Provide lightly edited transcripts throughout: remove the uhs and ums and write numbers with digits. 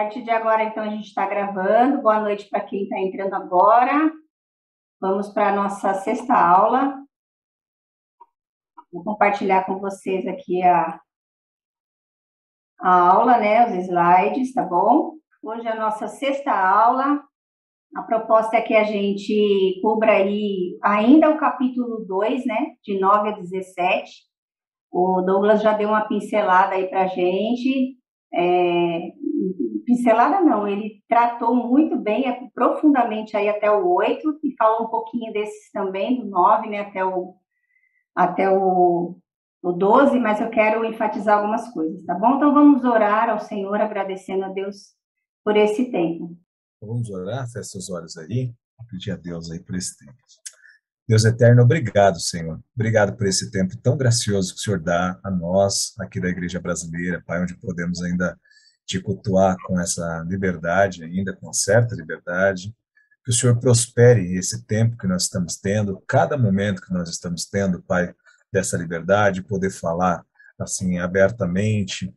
A partir de agora, então, a gente está gravando. Boa noite para quem está entrando agora. Vamos para a nossa sexta aula. Vou compartilhar com vocês aqui a aula, né? Os slides, tá bom? Hoje é a nossa sexta aula. A proposta é que a gente cubra aí ainda o capítulo 2, né? De 9 a 17. O Douglas já deu uma pincelada aí para a gente. Pincelada não, ele tratou muito bem, profundamente aí até o 8, e falou um pouquinho desses também, do 9, né, até o 12, mas eu quero enfatizar algumas coisas, tá bom? Então vamos orar ao Senhor, agradecendo a Deus por esse tempo. Vamos orar, fecha os olhos aí, pedir a Deus aí por esse tempo. Deus eterno, obrigado, Senhor. Obrigado por esse tempo tão gracioso que o Senhor dá a nós, aqui da Igreja Brasileira, Pai, onde podemos ainda te cultuar com essa liberdade, ainda com certa liberdade. Que o Senhor prospere esse tempo que nós estamos tendo, cada momento que nós estamos tendo, Pai, dessa liberdade, poder falar assim abertamente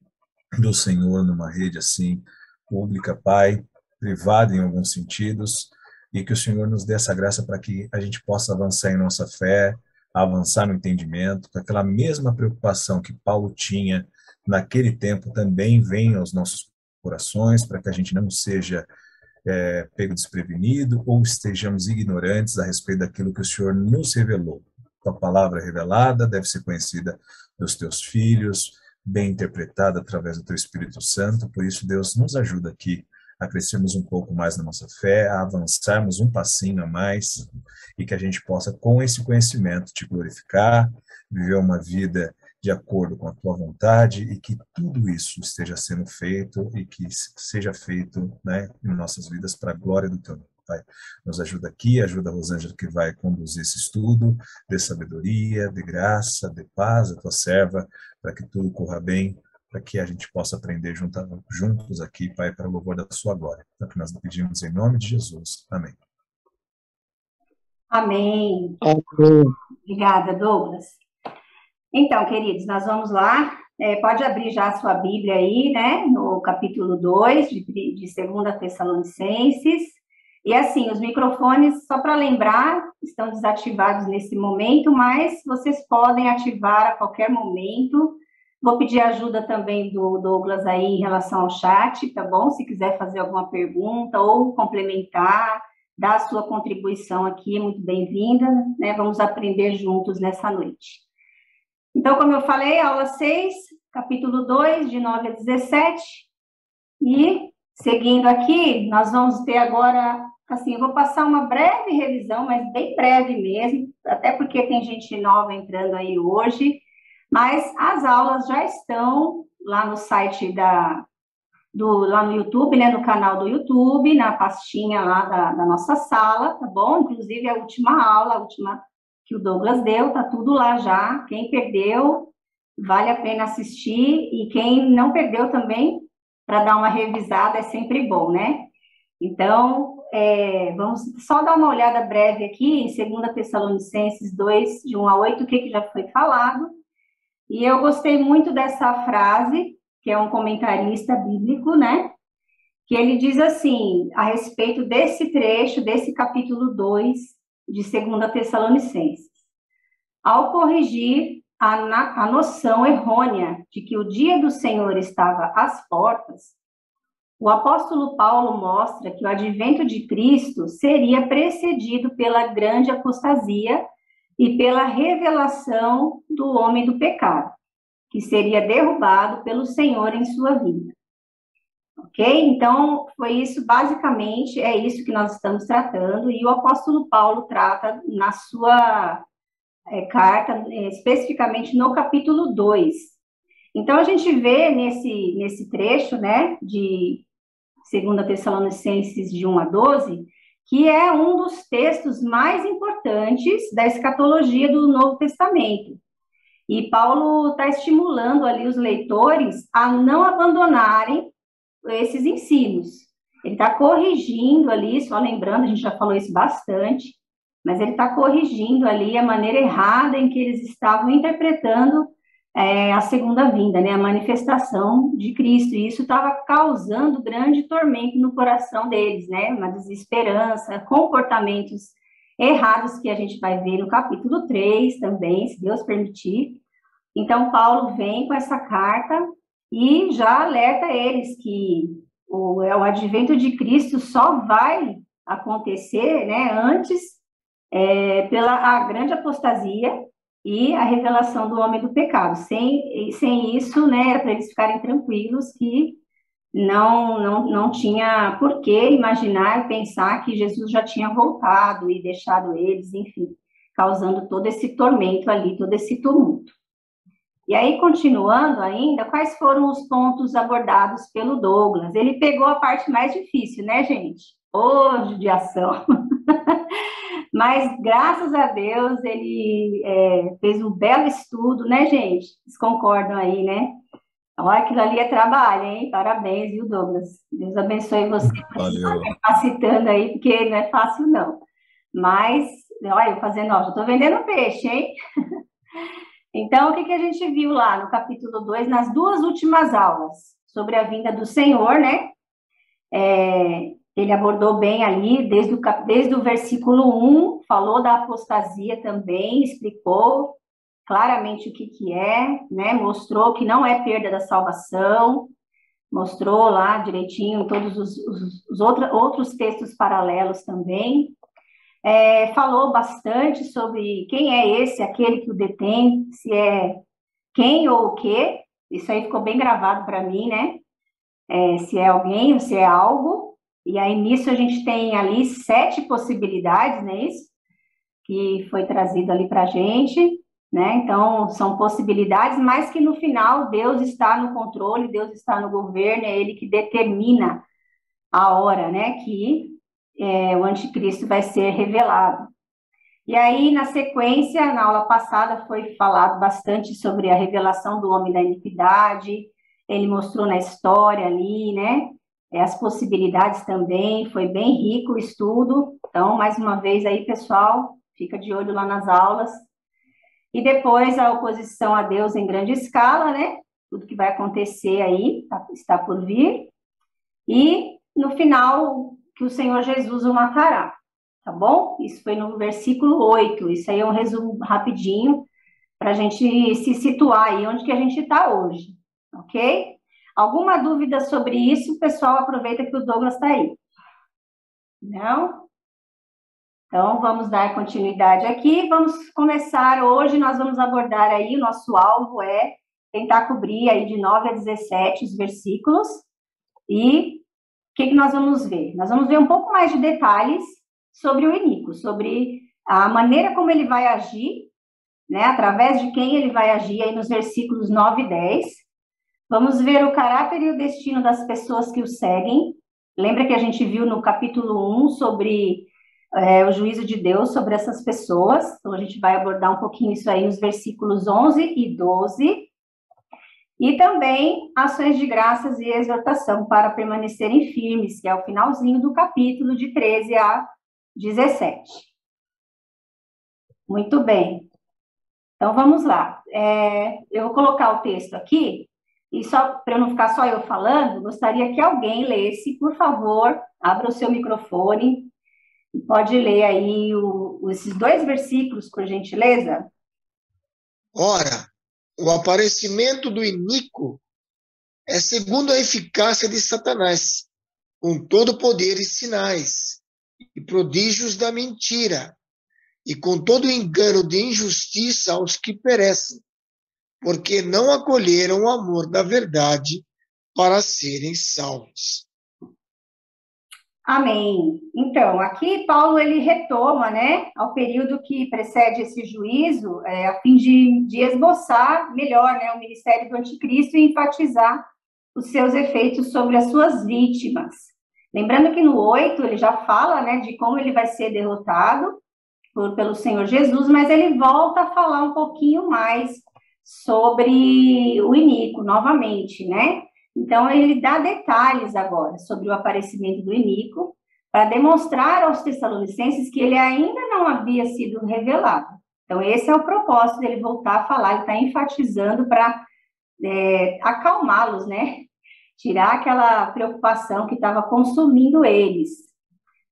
do Senhor numa rede assim pública, Pai, privada em alguns sentidos, e que o Senhor nos dê essa graça para que a gente possa avançar em nossa fé, avançar no entendimento, que aquela mesma preocupação que Paulo tinha naquele tempo também venha aos nossos corações, para que a gente não seja pego desprevenido ou estejamos ignorantes a respeito daquilo que o Senhor nos revelou. Tua palavra revelada deve ser conhecida dos teus filhos, bem interpretada através do teu Espírito Santo, por isso Deus nos ajuda aqui a crescermos um pouco mais na nossa fé, a avançarmos um passinho a mais e que a gente possa, com esse conhecimento, te glorificar, viver uma vida de acordo com a tua vontade e que tudo isso esteja sendo feito e que seja feito, né, em nossas vidas para a glória do teu nome. Pai, nos ajuda aqui, ajuda a Rosângela que vai conduzir esse estudo, dê sabedoria, dê graça, dê paz à tua serva, para que tudo corra bem, para que a gente possa aprender juntos aqui, Pai, para o louvor da sua glória. É o que nós pedimos em nome de Jesus. Amém. Amém. Obrigada, Douglas. Então, queridos, nós vamos lá. Pode abrir já a sua Bíblia aí, né? No capítulo 2 de 2 Tessalonicenses. E assim, os microfones, só para lembrar, estão desativados nesse momento, mas vocês podem ativar a qualquer momento. Vou pedir ajuda também do Douglas aí em relação ao chat, tá bom? Se quiser fazer alguma pergunta ou complementar, dar a sua contribuição aqui, é muito bem-vinda, né? Vamos aprender juntos nessa noite. Então, como eu falei, aula 6, capítulo 2, de 9 a 17. E, seguindo aqui, nós vamos ter agora, assim, eu vou passar uma breve revisão, mas bem breve mesmo, até porque tem gente nova entrando aí hoje, mas as aulas já estão lá no site lá no YouTube, né, no canal do YouTube, na pastinha lá da nossa sala, tá bom? Inclusive a última aula, a última que o Douglas deu, tá tudo lá já. Quem perdeu, vale a pena assistir, e quem não perdeu também, para dar uma revisada, é sempre bom, né? Então, vamos só dar uma olhada breve aqui em 2 Tessalonicenses 2, de 1 a 8, o que já foi falado. E eu gostei muito dessa frase, que é um comentarista bíblico, né? Que ele diz assim, a respeito desse trecho, desse capítulo 2 de 2 Tessalonicenses. Ao corrigir a noção errônea de que o dia do Senhor estava às portas, o apóstolo Paulo mostra que o advento de Cristo seria precedido pela grande apostasia e pela revelação do homem do pecado, que seria derrubado pelo Senhor em sua vida. Ok? Então, foi isso, basicamente, é isso que nós estamos tratando, e o apóstolo Paulo trata na sua carta, especificamente no capítulo 2. Então, a gente vê nesse trecho, né, de 2 Tessalonicenses de 1 a 12, que é um dos textos mais importantes da escatologia do Novo Testamento. E Paulo está estimulando ali os leitores a não abandonarem esses ensinos. Ele está corrigindo ali, só lembrando, a gente já falou isso bastante, mas ele está corrigindo ali a maneira errada em que eles estavam interpretando a segunda vinda, né, a manifestação de Cristo. E isso estava causando grande tormento no coração deles, né, uma desesperança, comportamentos errados que a gente vai ver no capítulo 3 também, se Deus permitir. Então, Paulo vem com essa carta e já alerta eles que o advento de Cristo só vai acontecer, né, antes pela a grande apostasia e a revelação do homem do pecado. Sem isso, né, era para eles ficarem tranquilos que não tinha por que imaginar e pensar que Jesus já tinha voltado e deixado eles, enfim, causando todo esse tormento ali, todo esse tumulto. E aí, continuando ainda, quais foram os pontos abordados pelo Douglas? Ele pegou a parte mais difícil, né, gente? Ô, judiação! Mas, graças a Deus, ele fez um belo estudo, né, gente? Vocês concordam aí, né? Olha, aquilo ali é trabalho, hein? Parabéns, viu, Douglas? Deus abençoe você por estar Valeu. capacitando aí, porque não é fácil, não. Mas, olha, eu fazendo, ó, já estou vendendo peixe, hein? Então, o que a gente viu lá no capítulo 2, nas duas últimas aulas, sobre a vinda do Senhor, né? Ele abordou bem ali, desde o versículo 1, falou da apostasia também, explicou claramente o que é, né? Mostrou que não é perda da salvação, mostrou lá direitinho todos os outros textos paralelos também. Falou bastante sobre quem é esse, aquele que o detém, se é quem ou o quê. Isso aí ficou bem gravado para mim, né? Se é alguém ou se é algo. E aí nisso a gente tem ali 7 possibilidades, né? Isso que foi trazido ali para a gente, né? Então são possibilidades, mas que no final Deus está no controle, Deus está no governo, é Ele que determina a hora, né? Que o anticristo vai ser revelado. E aí, na sequência, na aula passada, foi falado bastante sobre a revelação do homem da iniquidade, ele mostrou na história ali, né? As possibilidades também, foi bem rico o estudo. Então, mais uma vez aí, pessoal, fica de olho lá nas aulas. E depois a oposição a Deus em grande escala, né? Tudo que vai acontecer aí, está por vir. E, no final, que o Senhor Jesus o matará. Tá bom? Isso foi no versículo 8. Isso aí é um resumo rapidinho para a gente se situar aí onde que a gente está hoje, ok? Alguma dúvida sobre isso, pessoal? Aproveita que o Douglas está aí. Não? Então, vamos dar continuidade aqui. Vamos começar hoje, nós vamos abordar aí, o nosso alvo é tentar cobrir aí de 9 a 17 os versículos. E o que nós vamos ver? Nós vamos ver um pouco mais de detalhes sobre o iníquo, sobre a maneira como ele vai agir, né, através de quem ele vai agir aí nos versículos 9 e 10. Vamos ver o caráter e o destino das pessoas que o seguem. Lembra que a gente viu no capítulo 1 sobre o juízo de Deus sobre essas pessoas. Então, a gente vai abordar um pouquinho isso aí nos versículos 11 e 12. E também ações de graças e exortação para permanecerem firmes, que é o finalzinho do capítulo de 13 a 17. Muito bem. Então, vamos lá. Eu vou colocar o texto aqui, e só para não ficar só eu falando, gostaria que alguém lesse, por favor, abra o seu microfone e pode ler aí esses 2 versículos, por gentileza. Ora, o aparecimento do iníquo é segundo a eficácia de Satanás, com todo poder e sinais, e prodígios da mentira, e com todo engano de injustiça aos que perecem, porque não acolheram o amor da verdade para serem salvos. Amém. Então, aqui Paulo ele retoma, né, ao período que precede esse juízo, a fim de esboçar melhor, né, o ministério do anticristo e enfatizar os seus efeitos sobre as suas vítimas. Lembrando que no 8 ele já fala, né, de como ele vai ser derrotado pelo Senhor Jesus, mas ele volta a falar um pouquinho mais sobre o iníquo novamente, né? Então, ele dá detalhes agora sobre o aparecimento do iníquo, para demonstrar aos Tessalonicenses que ele ainda não havia sido revelado. Então, esse é o propósito dele voltar a falar, ele está enfatizando para acalmá-los, né? Tirar aquela preocupação que estava consumindo eles,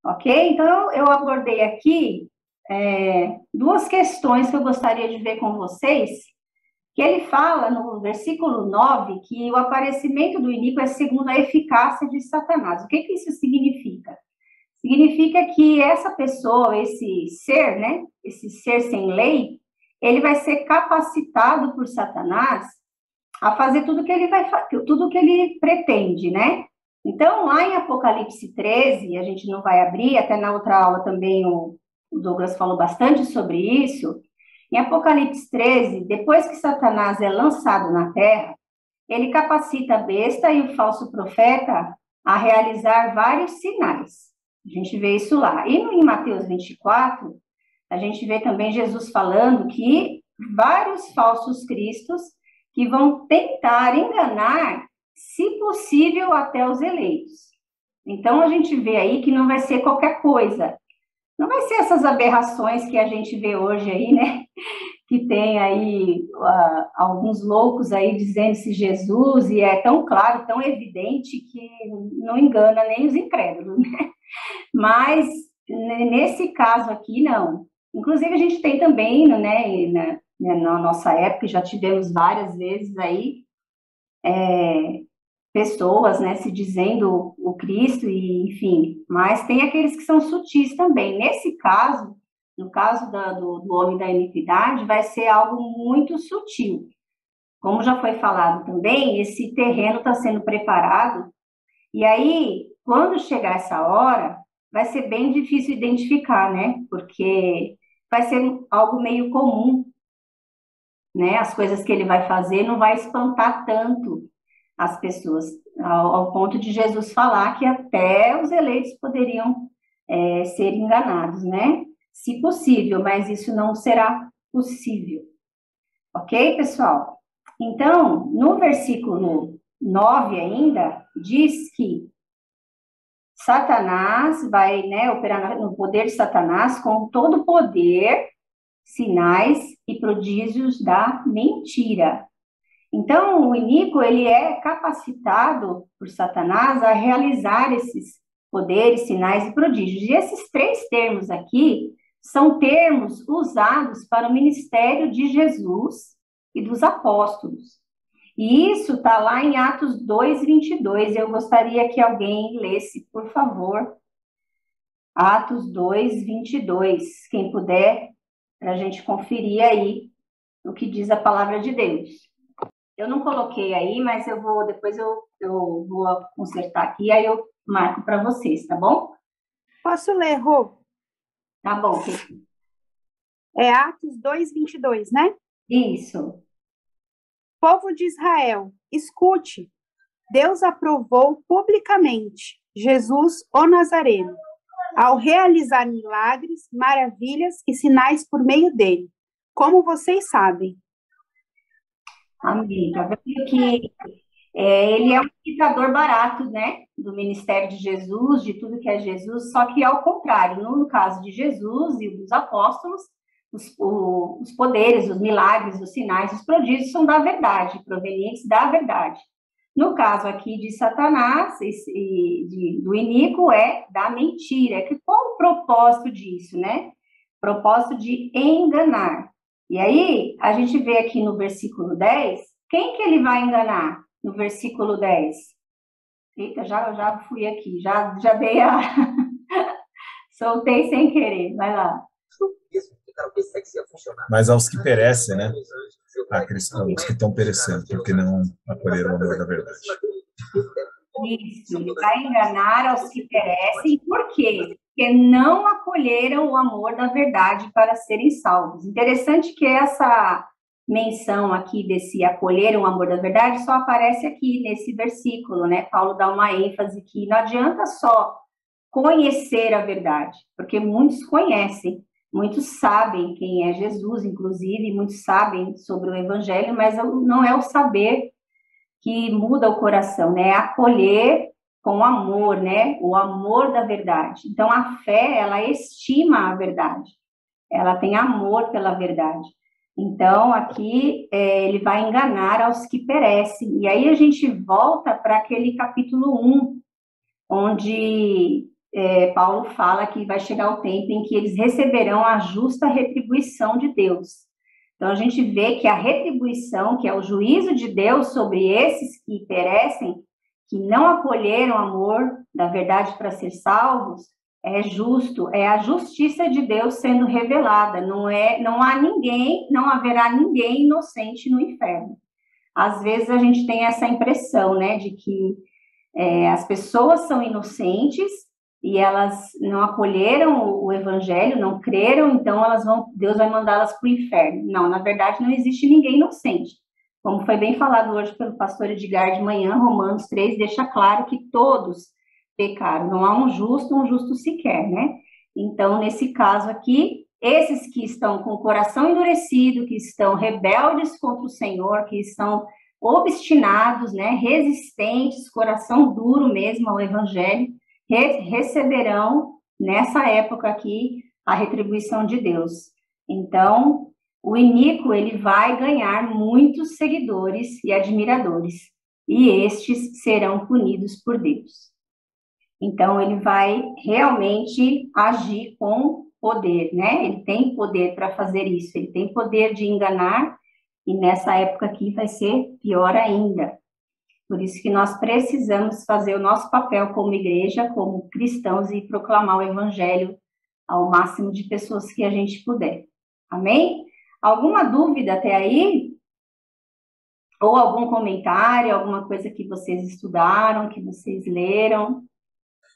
ok? Então, eu abordei aqui duas questões que eu gostaria de ver com vocês, que ele fala no versículo 9 que o aparecimento do iníquo é segundo a eficácia de Satanás. O que isso significa? Significa que essa pessoa, esse ser, né, esse ser sem lei, ele vai ser capacitado por Satanás a fazer tudo que ele tudo que ele pretende, né? Então, lá em Apocalipse 13, a gente não vai abrir, até na outra aula também o Douglas falou bastante sobre isso. Em Apocalipse 13, depois que Satanás é lançado na terra, ele capacita a besta e o falso profeta a realizar vários sinais. A gente vê isso lá. E em Mateus 24, a gente vê também Jesus falando que vários falsos cristos que vão tentar enganar, se possível, até os eleitos. Então, a gente vê aí que não vai ser qualquer coisa. Não vai ser essas aberrações que a gente vê hoje aí, né? Que tem aí alguns loucos aí dizendo-se Jesus, e é tão claro, tão evidente, que não engana nem os incrédulos, né? Mas, nesse caso aqui, não. Inclusive, a gente tem também, né, na nossa época, já tivemos várias vezes aí, pessoas, né, se dizendo o Cristo, e enfim, mas tem aqueles que são sutis também. Nesse caso, no caso do homem da iniquidade, vai ser algo muito sutil. Como já foi falado também, esse terreno está sendo preparado, e aí, quando chegar essa hora, vai ser bem difícil identificar, né? Porque vai ser algo meio comum, né? As coisas que ele vai fazer não vai espantar tanto as pessoas, ao ponto de Jesus falar que até os eleitos poderiam ser enganados, né? Se possível, mas isso não será possível. Ok, pessoal? Então, no versículo 9 ainda, diz que Satanás vai, né, operar no poder de Satanás com todo o poder, sinais e prodígios da mentira. Então, o iníquo, ele é capacitado por Satanás a realizar esses poderes, sinais e prodígios. E esses três termos aqui são termos usados para o ministério de Jesus e dos apóstolos. E isso está lá em Atos 2:22. Eu gostaria que alguém lesse, por favor, Atos 2:22. Quem puder, para a gente conferir aí o que diz a palavra de Deus. Eu não coloquei aí, mas depois eu vou consertar aqui, aí eu marco para vocês, tá bom? Posso ler, Rô? Tá bom. É Atos 2:22, né? Isso. Povo de Israel, escute. Deus aprovou publicamente Jesus, o Nazareno, ao realizar milagres, maravilhas e sinais por meio dele, como vocês sabem. Amém. Tá vendo que ele é um imitador barato, né? Do ministério de Jesus, de tudo que é Jesus, só que ao contrário, no caso de Jesus e dos apóstolos, os poderes, os milagres, os sinais, os prodígios são da verdade, provenientes da verdade. No caso aqui de Satanás do iníquo é da mentira. Qual o propósito disso, né? Propósito de enganar. E aí, a gente vê aqui no versículo 10, quem que ele vai enganar no versículo 10? Eita, já fui aqui, já dei soltei sem querer, vai lá. Mas aos que perecem, né? Os que estão perecendo, porque não acolheram o amor da verdade. Isso, ele vai enganar aos que perecem, por quê? Porque não acolheram o amor da verdade para serem salvos. Interessante que essa menção aqui desse acolher o amor da verdade só aparece aqui nesse versículo, né? Paulo dá uma ênfase que não adianta só conhecer a verdade, porque muitos conhecem, muitos sabem quem é Jesus, inclusive, muitos sabem sobre o evangelho, mas não é o saber que muda o coração, né? É acolher com amor, né? O amor da verdade. Então, a fé, ela estima a verdade. ela tem amor pela verdade. Então, aqui ele vai enganar aos que perecem. E aí a gente volta para aquele capítulo 1, onde Paulo fala que vai chegar o tempo em que eles receberão a justa retribuição de Deus. Então, a gente vê que a retribuição, que é o juízo de Deus sobre esses que perecem, que não acolheram o amor da verdade para ser salvos, é justo, é a justiça de Deus sendo revelada. Não haverá ninguém inocente no inferno. Às vezes a gente tem essa impressão, né, de que as pessoas são inocentes e elas não acolheram o evangelho, não creram, então Deus vai mandá-las para o inferno. Não, na verdade não existe ninguém inocente. Como foi bem falado hoje pelo pastor Edgar de manhã, Romanos 3 deixa claro que todos pecaram, não há um justo sequer, né? Então, nesse caso aqui, esses que estão com o coração endurecido, que estão rebeldes contra o Senhor, que estão obstinados, né, resistentes, coração duro mesmo ao evangelho, receberão nessa época aqui a retribuição de Deus. Então, o iníquo, ele vai ganhar muitos seguidores e admiradores, e estes serão punidos por Deus. Então, ele vai realmente agir com poder, né? Ele tem poder para fazer isso, ele tem poder de enganar, e nessa época aqui vai ser pior ainda. Por isso que nós precisamos fazer o nosso papel como igreja, como cristãos, e proclamar o evangelho ao máximo de pessoas que a gente puder. Amém? Alguma dúvida até aí? Ou algum comentário, alguma coisa que vocês estudaram, que vocês leram?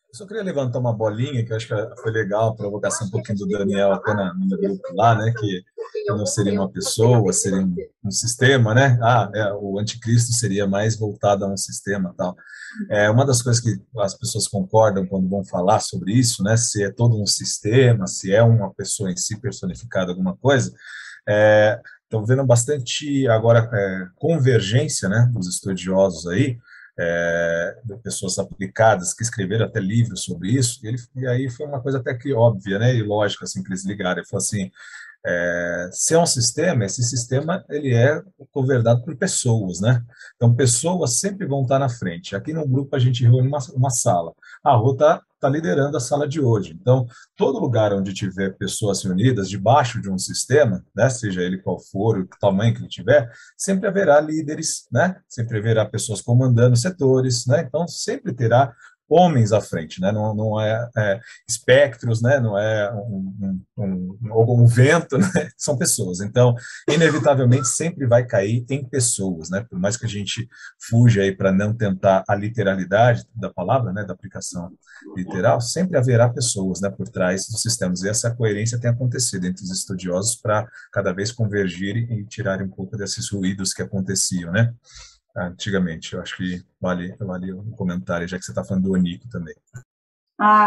Eu só queria levantar uma bolinha, que eu acho que foi legal, a provocação um pouquinho do Daniel até no grupo lá, né, que não seria uma pessoa, seria um sistema, né? O anticristo seria mais voltado a um sistema e tal. Uma das coisas que as pessoas concordam quando vão falar sobre isso, né, se é todo um sistema, se é uma pessoa em si personificada alguma coisa, estão vendo bastante agora convergência, né, dos estudiosos aí, de pessoas aplicadas que escreveram até livros sobre isso, e aí foi uma coisa até que óbvia, né, e lógica, assim, que eles ligaram. Ele falou assim, se é um sistema, esse sistema ele é governado por pessoas, né? Então, pessoas sempre vão estar na frente. Aqui no grupo a gente reúne uma sala. A Rô está liderando a sala de hoje. Então, todo lugar onde tiver pessoas reunidas debaixo de um sistema, né, seja ele qual for, o tamanho que ele tiver, sempre haverá líderes, né? Sempre haverá pessoas comandando setores, né? Então, sempre terá homens à frente, né? Não é espectros, né? Não é um vento, né? São pessoas. Então, inevitavelmente, sempre vai cair em pessoas, né? Por mais que a gente fuja aí para não tentar a literalidade da palavra, né? Da aplicação literal, sempre haverá pessoas, né? Por trás dos sistemas. E essa coerência tem acontecido entre os estudiosos para cada vez convergirem e tirarem um pouco desses ruídos que aconteciam, né? Antigamente. Eu acho que vale um comentário, já que você está falando do Onico também.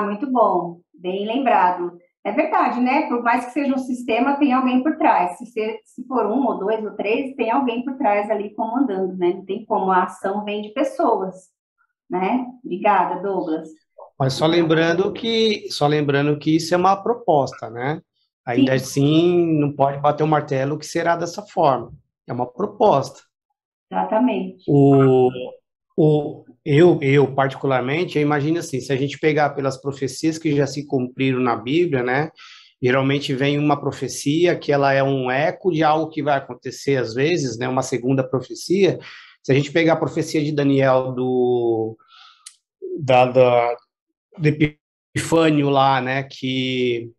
Muito bom, bem lembrado. É verdade, né? Por mais que seja um sistema, tem alguém por trás. Se for 1 ou 2 ou 3, tem alguém por trás ali comandando, né? Não tem como, a ação vem de pessoas, né? Obrigada, Douglas. Mas só lembrando que isso é uma proposta, né? Ainda assim, não pode bater o martelo que será dessa forma. É uma proposta. Exatamente. Eu particularmente, eu imagino assim, se a gente pegar pelas profecias que já se cumpriram na Bíblia, né? Geralmente vem uma profecia que ela é um eco de algo que vai acontecer às vezes, né? Uma segunda profecia. Se a gente pegar a profecia de Daniel do Epifânio lá, né? Que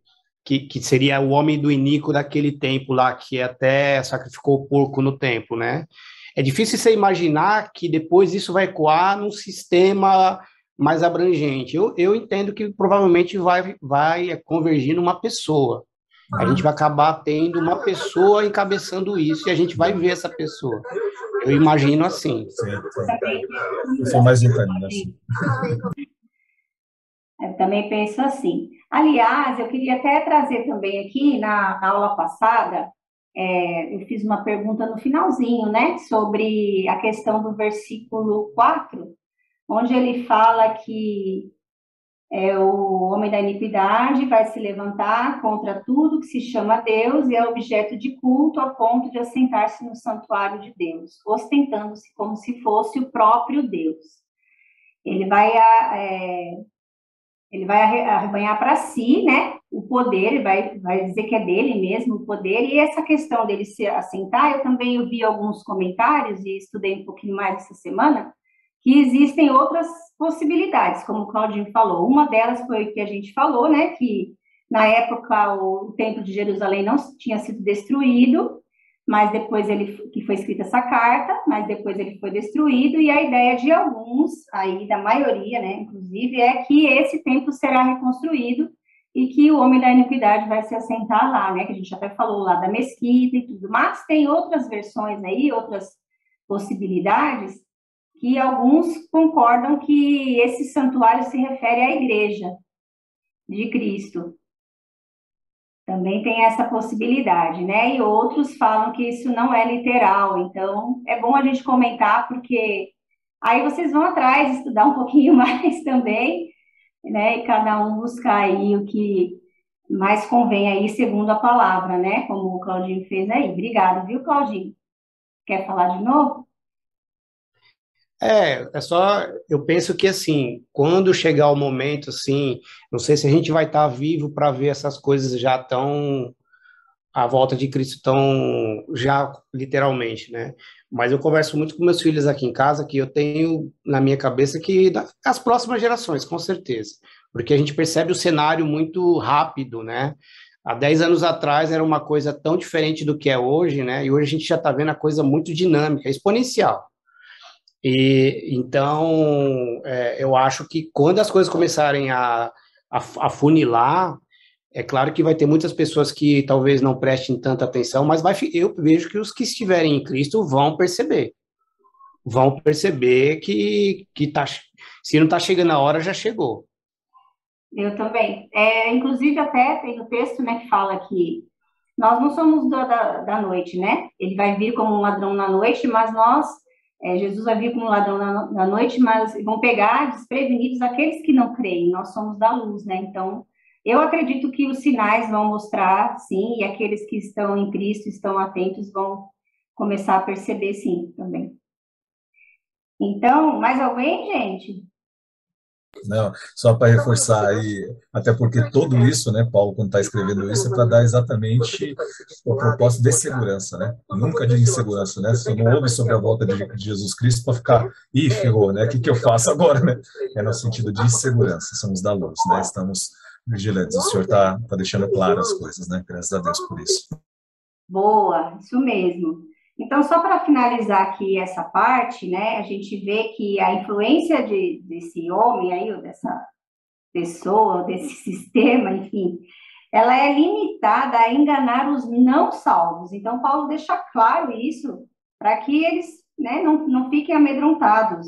seria o homem do iníquo daquele tempo lá, que até sacrificou o porco no templo, né? É difícil você imaginar que depois isso vai ecoar num sistema mais abrangente. Eu entendo que provavelmente vai convergir numa pessoa. A gente vai acabar tendo uma pessoa encabeçando isso e a gente vai ver essa pessoa. Eu imagino assim. Sim. Eu sou mais entendido assim. Eu também penso assim. Aliás, eu queria até trazer também aqui, na aula passada, eu fiz uma pergunta no finalzinho, né, sobre a questão do versículo 4, onde ele fala que O homem da iniquidade vai se levantar contra tudo que se chama Deus e é objeto de culto a ponto de assentar-se no santuário de Deus, ostentando-se como se fosse o próprio Deus. Ele vai, arrebanhar para si, né, o poder, ele vai dizer que é dele mesmo o poder, e essa questão dele se assentar, eu também vi alguns comentários e estudei um pouquinho mais essa semana, que existem outras possibilidades, como o Claudinho falou. Uma delas foi o que a gente falou, né, que na época o Templo de Jerusalém não tinha sido destruído, mas depois que foi escrita essa carta, mas depois ele foi destruído, e a ideia de alguns, aí da maioria, né, inclusive, é que esse templo será reconstruído e que o homem da iniquidade vai se assentar lá, né, que a gente até falou lá da mesquita e tudo, mas tem outras versões aí, outras possibilidades, que alguns concordam que esse santuário se refere à igreja de Cristo. Também tem essa possibilidade, né? E outros falam que isso não é literal. Então, é bom a gente comentar, porque aí vocês vão atrás, estudar um pouquinho mais também, né? E cada um buscar aí o que mais convém aí, segundo a palavra, né? Como o Claudinho fez aí. Obrigada, viu, Claudinho? Quer falar de novo? É só, eu penso que assim, quando chegar o momento, assim, não sei se a gente vai estar vivo para ver essas coisas já tão, a volta de Cristo tão, já literalmente, né? Mas eu converso muito com meus filhos aqui em casa, que eu tenho na minha cabeça que as próximas gerações, com certeza, porque a gente percebe o cenário muito rápido, né? Há 10 anos atrás era uma coisa tão diferente do que é hoje, né? E hoje a gente já está vendo a coisa muito dinâmica, exponencial. E então eu acho que quando as coisas começarem a funilar, é claro que vai ter muitas pessoas que talvez não prestem tanta atenção, mas eu vejo que os que estiverem em Cristo vão perceber que tá, se não está chegando a hora, já chegou. Eu também. Inclusive, até tem o texto, né, que fala que nós não somos da noite, né? Ele vai vir como um ladrão na noite, mas Jesus vai vir como um ladrão na noite, mas vão pegar desprevenidos aqueles que não creem. Nós somos da luz, né? Então, eu acredito que os sinais vão mostrar, sim, e aqueles que estão em Cristo, estão atentos, vão começar a perceber, sim, também. Então, mais alguém, gente? Não, só para reforçar aí, até porque tudo isso, né, Paulo, quando está escrevendo isso, é para dar exatamente o propósito de segurança, né? Nunca de insegurança, né? Você não ouve sobre a volta de Jesus Cristo para ficar, ih, ferrou, né? O que eu faço agora, né? É no sentido de segurança, somos da luz, né? Estamos vigilantes. O Senhor está deixando claras as coisas, né? Graças a Deus por isso. Boa, isso mesmo. Então, só para finalizar aqui essa parte, né, a gente vê que a influência desse homem aí, ou dessa pessoa, desse sistema, enfim, ela é limitada a enganar os não salvos. Então, Paulo deixa claro isso para que eles, né, não fiquem amedrontados.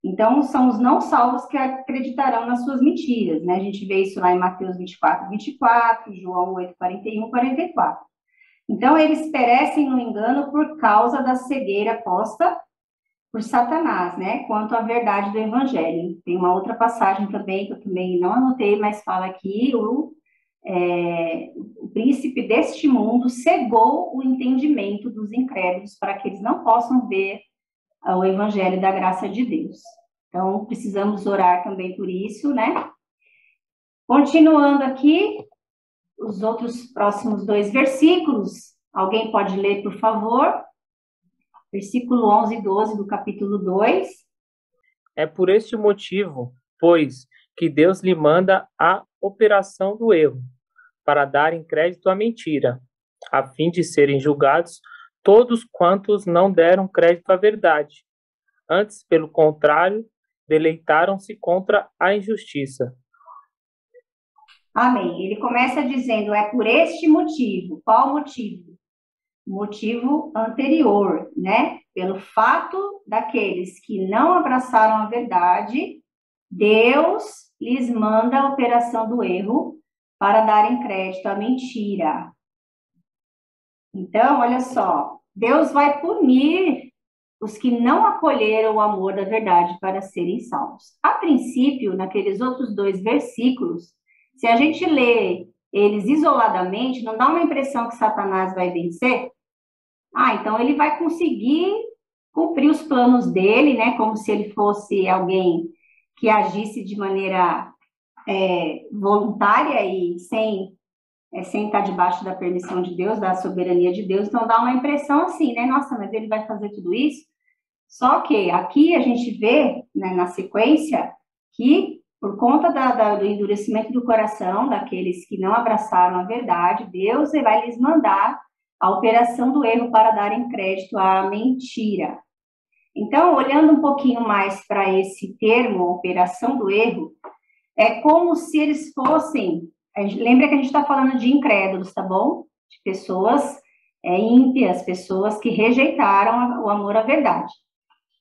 Então, são os não salvos que acreditarão nas suas mentiras, né? A gente vê isso lá em Mateus 24, João 8, 41, 44. Então, eles perecem no engano por causa da cegueira posta por Satanás, né? Quanto à verdade do Evangelho. Tem uma outra passagem também, que eu também não anotei, mas fala que o príncipe deste mundo cegou o entendimento dos incrédulos para que eles não possam ver o Evangelho da graça de Deus. Então, precisamos orar também por isso, né? Continuando aqui, os outros próximos 2 versículos. Alguém pode ler, por favor? Versículo 11 e 12 do capítulo 2. É por este motivo, pois, que Deus lhe manda a operação do erro, para darem crédito à mentira, a fim de serem julgados todos quantos não deram crédito à verdade. Antes, pelo contrário, deleitaram-se contra a injustiça. Amém. Ele começa dizendo, é por este motivo. Qual motivo? Motivo anterior, né? Pelo fato daqueles que não abraçaram a verdade, Deus lhes manda a operação do erro para darem crédito à mentira. Então, olha só, Deus vai punir os que não acolheram o amor da verdade para serem salvos. A princípio, naqueles outros 2 versículos, se a gente lê eles isoladamente, não dá uma impressão que Satanás vai vencer? Então ele vai conseguir cumprir os planos dele, né? Como se ele fosse alguém que agisse de maneira voluntária e sem estar debaixo da permissão de Deus, da soberania de Deus. Então dá uma impressão assim, né? Nossa, mas ele vai fazer tudo isso? Só que aqui a gente vê, né, na sequência, que por conta do endurecimento do coração daqueles que não abraçaram a verdade, Deus vai lhes mandar a operação do erro para darem crédito à mentira. Então, olhando um pouquinho mais para esse termo, operação do erro, é como se eles fossem... Lembra que a gente está falando de incrédulos, tá bom? De pessoas ímpias, pessoas que rejeitaram o amor à verdade.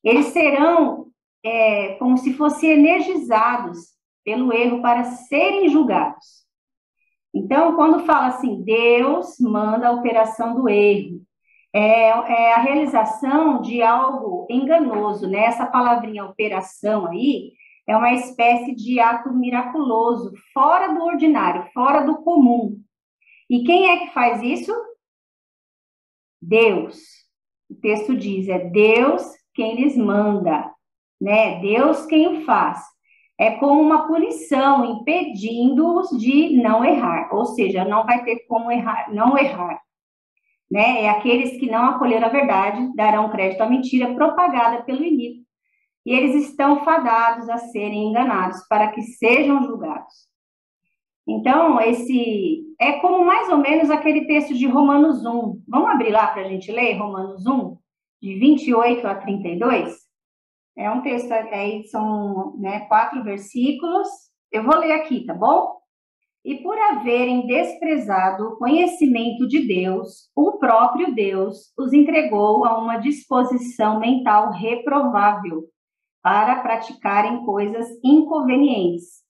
Eles serão como se fossem energizados pelo erro para serem julgados. Então, quando fala assim, Deus manda a operação do erro, é a realização de algo enganoso, né? Essa palavrinha operação aí é uma espécie de ato miraculoso, fora do ordinário, fora do comum. E quem é que faz isso? Deus. O texto diz, é Deus quem lhes manda, né? Deus quem o faz. É como uma punição, impedindo-os de não errar, ou seja, não vai ter como errar, não errar, né? É aqueles que não acolheram a verdade, darão crédito à mentira propagada pelo inimigo, e eles estão fadados a serem enganados para que sejam julgados. Então, esse é como mais ou menos aquele texto de Romanos 1. Vamos abrir lá para a gente ler Romanos 1, de 28 a 32? É um texto, aí são 4 versículos. Eu vou ler aqui, tá bom? E por haverem desprezado o conhecimento de Deus, o próprio Deus os entregou a uma disposição mental reprovável para praticarem coisas inconvenientes,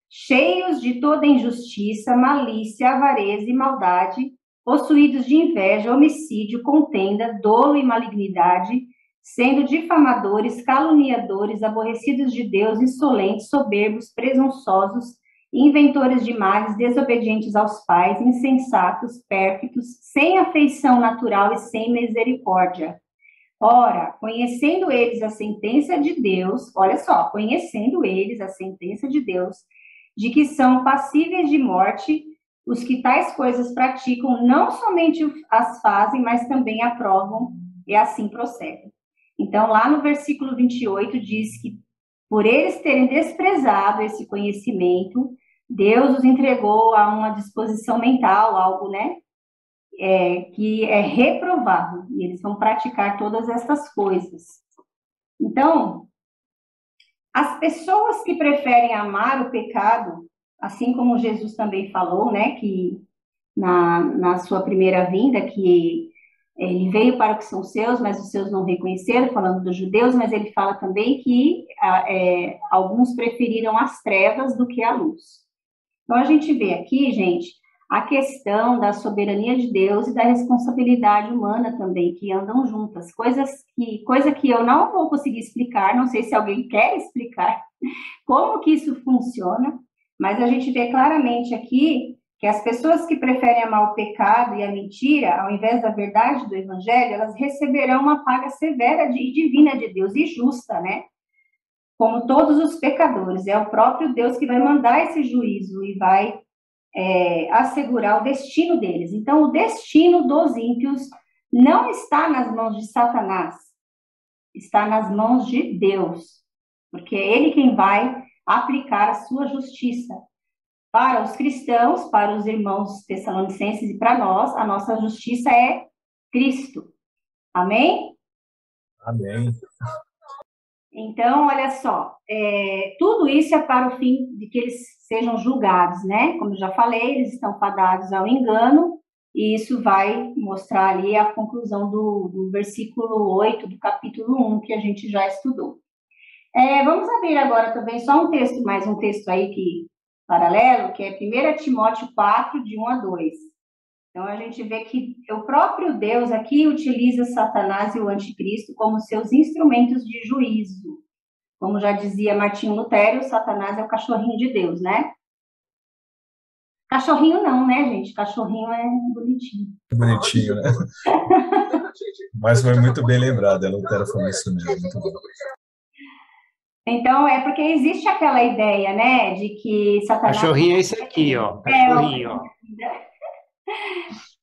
cheios de toda injustiça, malícia, avareza e maldade, possuídos de inveja, homicídio, contenda, dolo e malignidade, sendo difamadores, caluniadores, aborrecidos de Deus, insolentes, soberbos, presunçosos, inventores de males, desobedientes aos pais, insensatos, pérfidos, sem afeição natural e sem misericórdia. Ora, conhecendo eles a sentença de Deus, olha só, conhecendo eles a sentença de Deus, de que são passíveis de morte, os que tais coisas praticam, não somente as fazem, mas também aprovam e assim procedem. Então, lá no versículo 28 diz que por eles terem desprezado esse conhecimento, Deus os entregou a uma disposição mental, algo, que é reprovável, e eles vão praticar todas essas coisas. Então, as pessoas que preferem amar o pecado, assim como Jesus também falou, que na sua primeira vinda, que ele veio para o que são seus, mas os seus não reconheceram, falando dos judeus, mas ele fala também que alguns preferiram as trevas do que a luz. Então, a gente vê aqui, gente, a questão da soberania de Deus e da responsabilidade humana também, que andam juntas. Coisa que eu não vou conseguir explicar, não sei se alguém quer explicar como que isso funciona, mas a gente vê claramente aqui que as pessoas que preferem amar o pecado e a mentira, ao invés da verdade do evangelho, elas receberão uma paga severa e divina de Deus, e justa, né? Como todos os pecadores. É o próprio Deus que vai mandar esse juízo e vai assegurar o destino deles. Então, o destino dos ímpios não está nas mãos de Satanás, está nas mãos de Deus, porque é Ele quem vai aplicar a sua justiça. Para os cristãos, para os irmãos tessalonicenses e para nós, a nossa justiça é Cristo. Amém? Amém. Então, olha só, tudo isso é para o fim de que eles sejam julgados, né? Como eu já falei, eles estão fadados ao engano, e isso vai mostrar ali a conclusão do versículo 8 do capítulo 1, que a gente já estudou. Vamos abrir agora também só mais um texto aí paralelo, que é 1 Timóteo 4, de 1 a 2. Então, a gente vê que o próprio Deus aqui utiliza Satanás e o anticristo como seus instrumentos de juízo. Como já dizia Martinho Lutero, Satanás é o cachorrinho de Deus, né? Cachorrinho não, né, gente? Cachorrinho é bonitinho. Bonitinho, né? Mas foi muito bem lembrado, a Lutero falou isso mesmo, muito bom. Então, é porque existe aquela ideia, né, de que Satanás... Cachorrinho é esse aqui, ó. Cachorrinho, ó.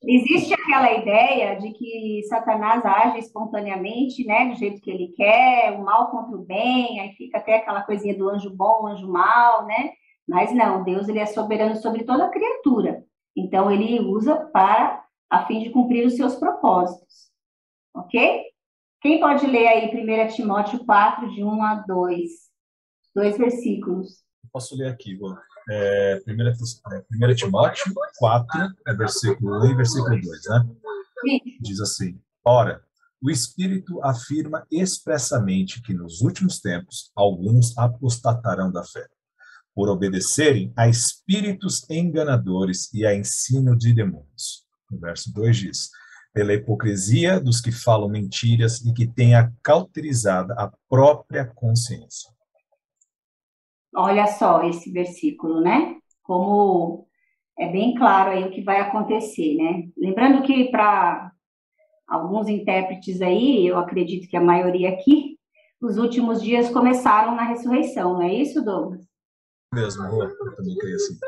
Existe aquela ideia de que Satanás age espontaneamente, né, do jeito que ele quer, o mal contra o bem, aí fica até aquela coisinha do anjo bom, anjo mau, né? Mas não, Deus ele é soberano sobre toda a criatura. Então ele usa para a fim de cumprir os seus propósitos. OK? Quem pode ler aí 1 Timóteo 4, de 1 a 2? 2 versículos. Posso ler aqui, vou. 1 Timóteo 4, versículo 1 e versículo 2, né? Diz assim: Ora, o Espírito afirma expressamente que nos últimos tempos alguns apostatarão da fé, por obedecerem a espíritos enganadores e a ensino de demônios. O verso 2 diz: pela hipocrisia dos que falam mentiras e que têm cauterizada a própria consciência. Olha só esse versículo, né? Como é bem claro aí o que vai acontecer, né? Lembrando que para alguns intérpretes aí, eu acredito que a maioria aqui, os últimos dias começaram na ressurreição, não é isso, Douglas? Mesmo, eu também creio assim.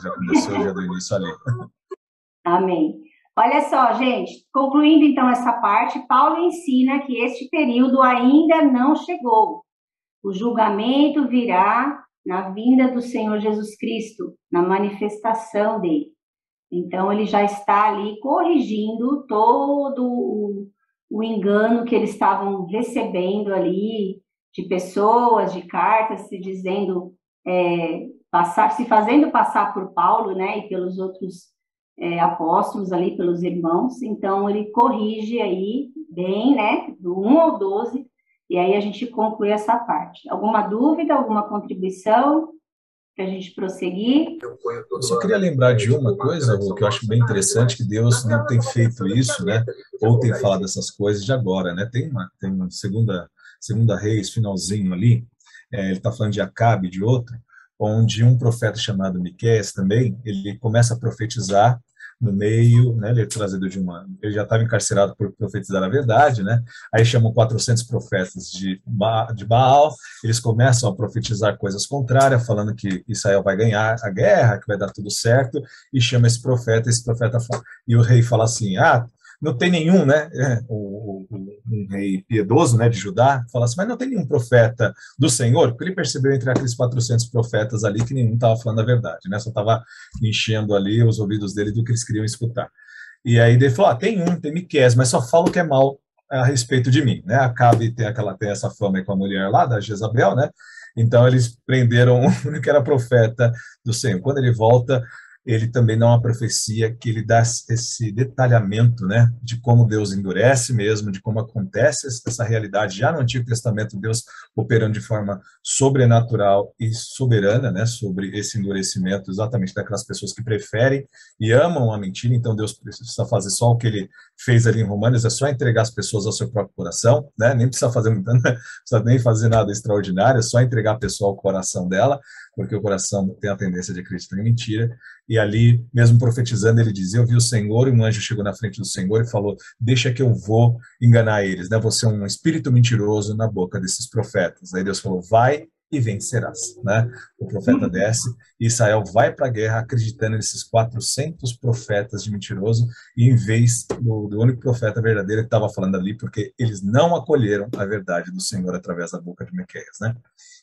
Já começou já do início ali. Amém. Olha só, gente, concluindo então essa parte, Paulo ensina que este período ainda não chegou. O julgamento virá na vinda do Senhor Jesus Cristo, na manifestação dele. Então, ele já está ali corrigindo todo o engano que eles estavam recebendo ali, de pessoas, de cartas, se dizendo, se fazendo passar por Paulo, né, e pelos outros apóstolos ali, pelos irmãos. Então, ele corrige aí bem, né, do 1 ao 12, e aí a gente conclui essa parte. Alguma dúvida, alguma contribuição para a gente prosseguir? Eu só queria lembrar de uma coisa, Rô, que eu acho bem interessante, que Deus não tem feito isso, né? Ou tem falado essas coisas de agora, né? Tem uma segunda Reis, finalzinho ali, ele está falando de Acabe, de outro, onde um profeta chamado Miqueias também, ele começa a profetizar no meio, né, ele é trazido ele já estava encarcerado por profetizar a verdade, né, aí chamam 400 profetas de Baal, eles começam a profetizar coisas contrárias, falando que Israel vai ganhar a guerra, que vai dar tudo certo, e chama esse profeta fala, e o rei fala assim, não tem nenhum, né, um rei piedoso, né, de Judá, fala assim, mas não tem nenhum profeta do Senhor, porque ele percebeu entre aqueles 400 profetas ali que nenhum estava falando a verdade, né, só estava enchendo ali os ouvidos dele do que eles queriam escutar. E aí ele falou, tem Miqueias, mas só fala o que é mal a respeito de mim, né, Acabe tem essa fama aí com a mulher lá, da Jezabel, né, então eles prenderam o único que era profeta do Senhor. Quando ele volta, ele também dá uma profecia que ele dá esse detalhamento, né, de como Deus endurece mesmo, de como acontece essa realidade já no Antigo Testamento, Deus operando de forma sobrenatural e soberana, né, sobre esse endurecimento exatamente daquelas pessoas que preferem e amam a mentira. Então Deus precisa fazer só o que ele fez ali em Romanos, é só entregar as pessoas ao seu próprio coração, né, nem precisa fazer muito, não precisa nem fazer nada extraordinário, é só entregar a pessoa ao coração dela, porque o coração tem a tendência de acreditar em mentira. E ali, mesmo profetizando, ele dizia, eu vi o Senhor, e um anjo chegou na frente do Senhor e falou, deixa que eu vou enganar eles, né? Você é um espírito mentiroso na boca desses profetas. Aí Deus falou, vai e vencerás, né? O profeta desce, e Israel vai para a guerra acreditando nesses 400 profetas de mentiroso, e em vez do único profeta verdadeiro que estava falando ali, porque eles não acolheram a verdade do Senhor através da boca de Miqueias, né?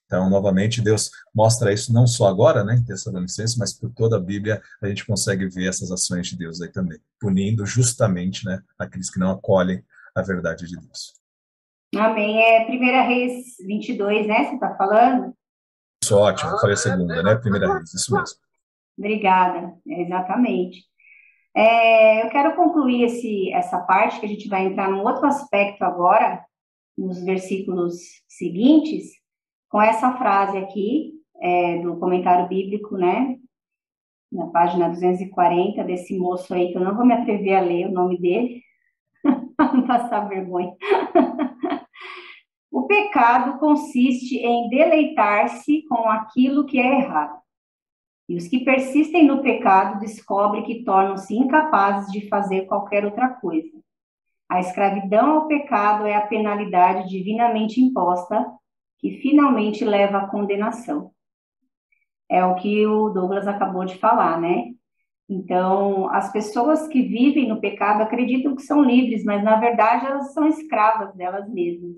Então, novamente, Deus mostra isso não só agora, né, em Tessalonicenses, mas por toda a Bíblia a gente consegue ver essas ações de Deus aí também, punindo justamente, né, aqueles que não acolhem a verdade de Deus. Amém. É 1 Reis 22, né, você está falando? Isso, ótimo, eu falei a segunda, né, 1 Reis, isso mesmo. Obrigada, exatamente. Eu quero concluir essa parte, que a gente vai entrar num outro aspecto agora, nos versículos seguintes, com essa frase aqui, do comentário bíblico, né? na página 240, desse moço aí, que eu não vou me atrever a ler o nome dele, para não passar vergonha. O pecado consiste em deleitar-se com aquilo que é errado. E os que persistem no pecado descobrem que tornam-se incapazes de fazer qualquer outra coisa. A escravidão ao pecado é a penalidade divinamente imposta, que finalmente leva à condenação. É o que o Douglas acabou de falar, né? Então, as pessoas que vivem no pecado acreditam que são livres, mas na verdade elas são escravas delas mesmas.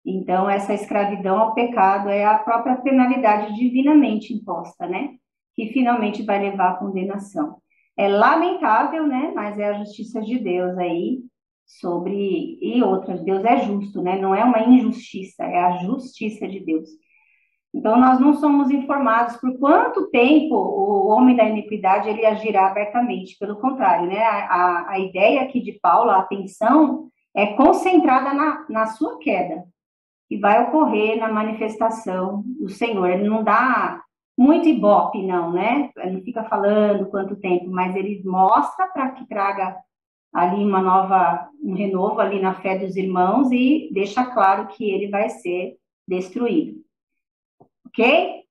Então, essa escravidão ao pecado é a própria penalidade divinamente imposta, né? Que finalmente vai levar à condenação. É lamentável, né? Mas é a justiça de Deus aí sobre... E outras, Deus é justo, né? Não é uma injustiça, é a justiça de Deus. Então, nós não somos informados por quanto tempo o homem da iniquidade ele agirá abertamente. Pelo contrário, né? A ideia aqui de Paulo, a atenção, é concentrada na sua queda, que vai ocorrer na manifestação do Senhor. Ele não dá muito ibope, não, né? Ele não fica falando quanto tempo, mas ele mostra para que traga ali um renovo ali na fé dos irmãos e deixa claro que ele vai ser destruído. Ok?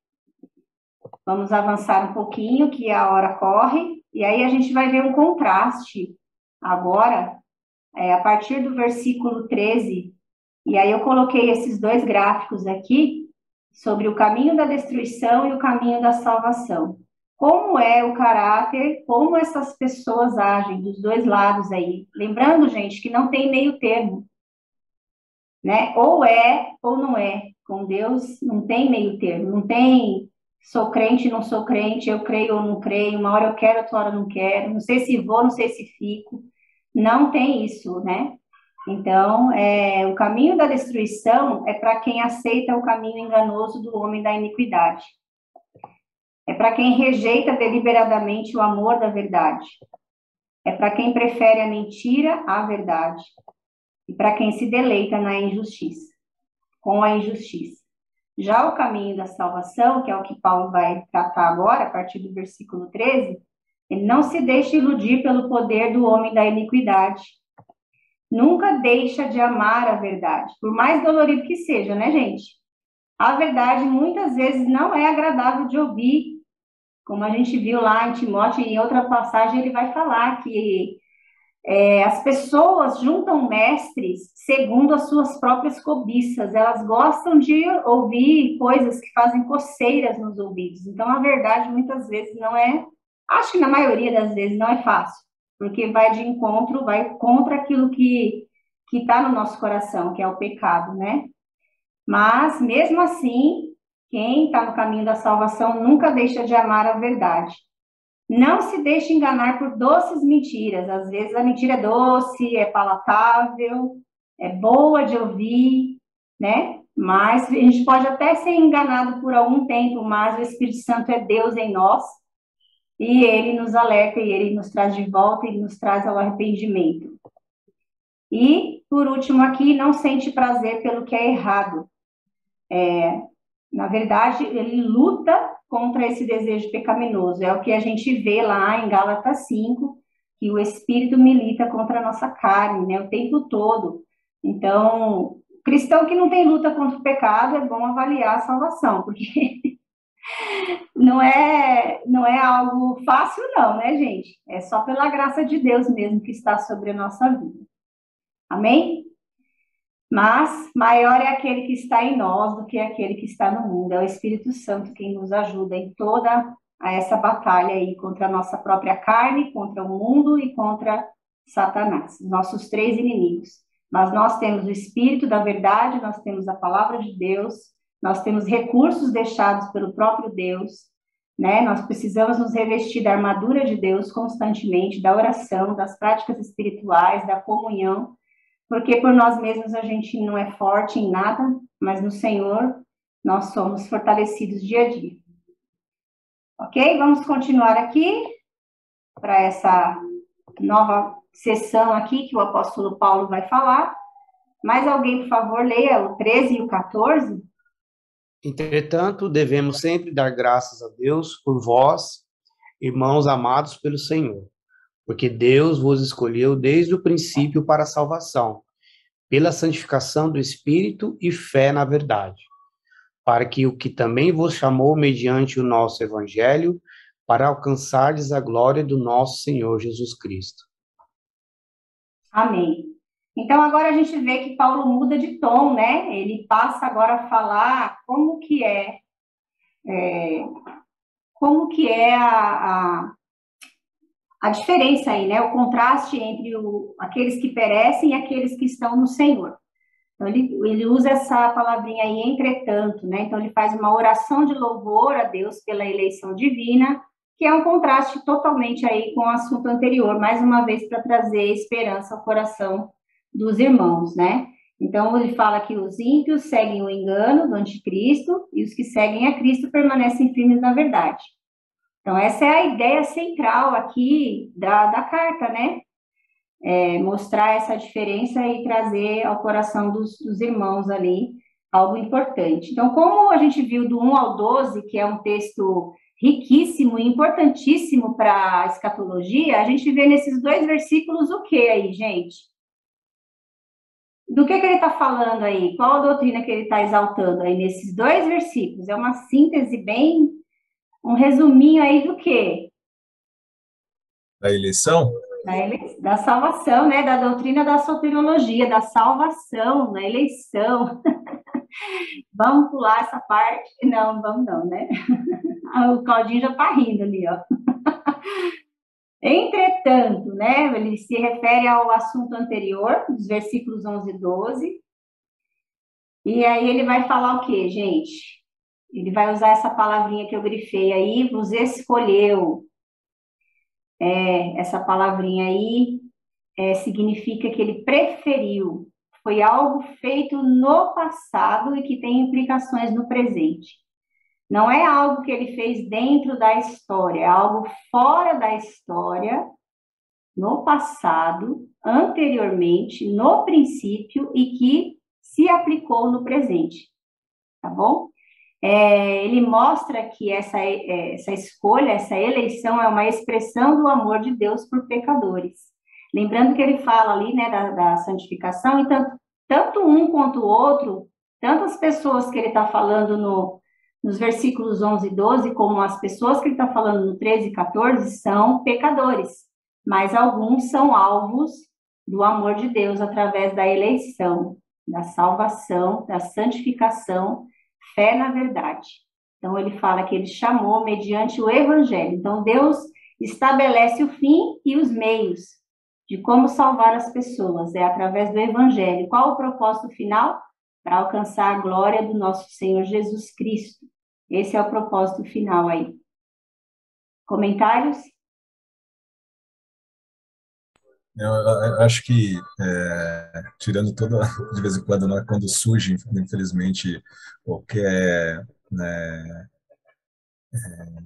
Vamos avançar um pouquinho, que a hora corre, e aí a gente vai ver um contraste agora, a partir do versículo 13, e aí eu coloquei esses dois gráficos aqui, sobre o caminho da destruição e o caminho da salvação. Como é o caráter, como essas pessoas agem dos dois lados aí. Lembrando, gente, que não tem meio termo, né? Ou é ou não é. Com Deus não tem meio termo, não tem sou crente, não sou crente, eu creio ou não creio, uma hora eu quero, outra hora eu não quero, não sei se vou, não sei se fico. Não tem isso, né? Então, o caminho da destruição é para quem aceita o caminho enganoso do homem da iniquidade. É para quem rejeita deliberadamente o amor da verdade. É para quem prefere a mentira à verdade. E para quem se deleita na injustiça, com a injustiça. Já o caminho da salvação, que é o que Paulo vai tratar agora, a partir do versículo 13, ele não se deixa iludir pelo poder do homem da iniquidade. Nunca deixa de amar a verdade, por mais dolorido que seja, né, gente? A verdade muitas vezes não é agradável de ouvir, como a gente viu lá em Timóteo, em outra passagem ele vai falar que as pessoas juntam mestres segundo as suas próprias cobiças, elas gostam de ouvir coisas que fazem coceiras nos ouvidos, então a verdade muitas vezes não é, acho que na maioria das vezes não é fácil, porque vai de encontro, vai contra aquilo que está no nosso coração, que é o pecado, né? Mas, mesmo assim, quem está no caminho da salvação nunca deixa de amar a verdade. Não se deixe enganar por doces mentiras. Às vezes a mentira é doce, é palatável, é boa de ouvir, né? Mas a gente pode até ser enganado por algum tempo, mas o Espírito Santo é Deus em nós, e ele nos alerta, e ele nos traz de volta, e nos traz ao arrependimento. E, por último aqui, não sente prazer pelo que é errado. Na verdade, ele luta contra esse desejo pecaminoso. É o que a gente vê lá em Gálatas 5, que o Espírito milita contra a nossa carne, né, o tempo todo. Então, cristão que não tem luta contra o pecado, é bom avaliar a salvação, porque não é algo fácil não, né, gente? É só pela graça de Deus mesmo que está sobre a nossa vida. Amém? Mas maior é aquele que está em nós do que aquele que está no mundo. É o Espírito Santo quem nos ajuda em toda essa batalha aí contra a nossa própria carne, contra o mundo e contra Satanás, nossos três inimigos. Mas nós temos o Espírito da verdade, nós temos a palavra de Deus, nós temos recursos deixados pelo próprio Deus, né? Nós precisamos nos revestir da armadura de Deus constantemente, da oração, das práticas espirituais, da comunhão, porque por nós mesmos a gente não é forte em nada, mas no Senhor nós somos fortalecidos dia a dia. Ok? Vamos continuar aqui para essa nova sessão aqui que o apóstolo Paulo vai falar. Mais alguém, por favor, leia o 13 e o 14. Entretanto, devemos sempre dar graças a Deus por vós irmãos amados pelo Senhor, porque Deus vos escolheu desde o princípio para a salvação, pela santificação do Espírito e fé na verdade, para que o que também vos chamou mediante o nosso Evangelho, para alcançardes a glória do nosso Senhor Jesus Cristo. Amém. Então, agora a gente vê que Paulo muda de tom, né? Ele passa agora a falar como que é a diferença aí, né? O contraste entre aqueles que perecem e aqueles que estão no Senhor. Então, ele usa essa palavrinha aí, entretanto, né? Então, ele faz uma oração de louvor a Deus pela eleição divina, que é um contraste totalmente aí com o assunto anterior, mais uma vez para trazer esperança ao coração dos irmãos, né? Então, ele fala que os ímpios seguem o engano do anticristo e os que seguem a Cristo permanecem firmes na verdade. Então, essa é a ideia central aqui da carta, né? Mostrar essa diferença e trazer ao coração dos irmãos ali algo importante. Então, como a gente viu do 1 ao 12, que é um texto riquíssimo e importantíssimo para a escatologia, a gente vê nesses 2 versículos o que aí, gente? Do que ele está falando aí? Qual a doutrina que ele está exaltando aí nesses 2 versículos? É uma síntese bem, um resuminho aí do quê? Da eleição? Da salvação, né? Da doutrina da soteriologia, da salvação, da eleição. Vamos pular essa parte? Não, vamos não, né? O Claudinho já está rindo ali, ó. Entretanto, né? Ele se refere ao assunto anterior, dos versículos 11 e 12. E aí ele vai falar o quê, gente? Ele vai usar essa palavrinha que eu grifei aí, vos escolheu. Essa palavrinha aí significa que ele preferiu. Foi algo feito no passado e que tem implicações no presente. Não é algo que ele fez dentro da história, é algo fora da história, no passado, anteriormente, no princípio e que se aplicou no presente. Tá bom? Ele mostra que essa escolha, essa eleição é uma expressão do amor de Deus por pecadores. Lembrando que ele fala ali, né, da santificação, e tanto um quanto o outro, tantas pessoas que ele está falando nos versículos 11 e 12, como as pessoas que ele está falando no 13 e 14, são pecadores, mas alguns são alvos do amor de Deus através da eleição, da salvação, da santificação, fé na verdade. Então, ele fala que ele chamou mediante o evangelho. Então, Deus estabelece o fim e os meios de como salvar as pessoas, através do evangelho. Qual o propósito final? Para alcançar a glória do nosso Senhor Jesus Cristo. Esse é o propósito final aí. Comentários? Eu acho que, tirando de vez em quando, né, quando surge, infelizmente, qualquer, né,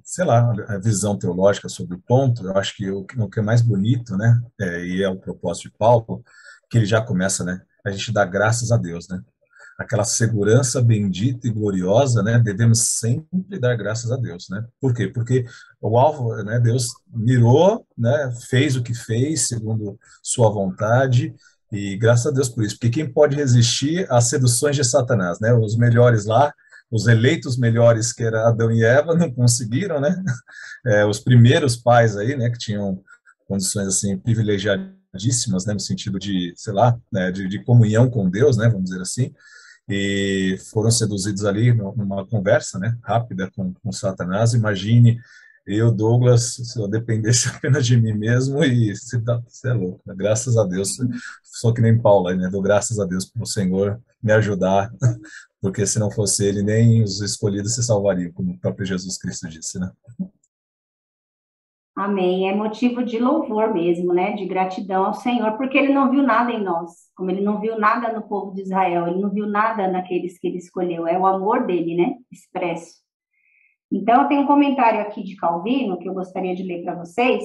sei lá, a visão teológica sobre o ponto, eu acho que o que é mais bonito, né, e é o propósito de Paulo, que ele já começa, né, a gente dá graças a Deus, né, aquela segurança bendita e gloriosa, né, devemos sempre dar graças a Deus, né, por quê? Porque o alvo, né, Deus mirou, né, fez o que fez, segundo sua vontade, e graças a Deus por isso, porque quem pode resistir às seduções de Satanás, né, os melhores lá, os eleitos melhores, que era Adão e Eva, não conseguiram, né? Os primeiros pais aí, né, que tinham condições assim privilegiadíssimas, né, no sentido de, sei lá, né, de comunhão com Deus, né, vamos dizer assim, e foram seduzidos ali numa conversa, né, rápida com Satanás. Imagine eu, Douglas, se eu dependesse apenas de mim mesmo, e você é louco, né? Graças a Deus, sou que nem Paulo, né, dou graças a Deus para o Senhor me ajudar, porque se não fosse ele, nem os escolhidos se salvariam, como o próprio Jesus Cristo disse, né? Amém. É motivo de louvor mesmo, né? De gratidão ao Senhor, porque ele não viu nada em nós, como ele não viu nada no povo de Israel, ele não viu nada naqueles que ele escolheu, é o amor dele, né? Expresso. Então, eu tenho um comentário aqui de Calvino, que eu gostaria de ler para vocês,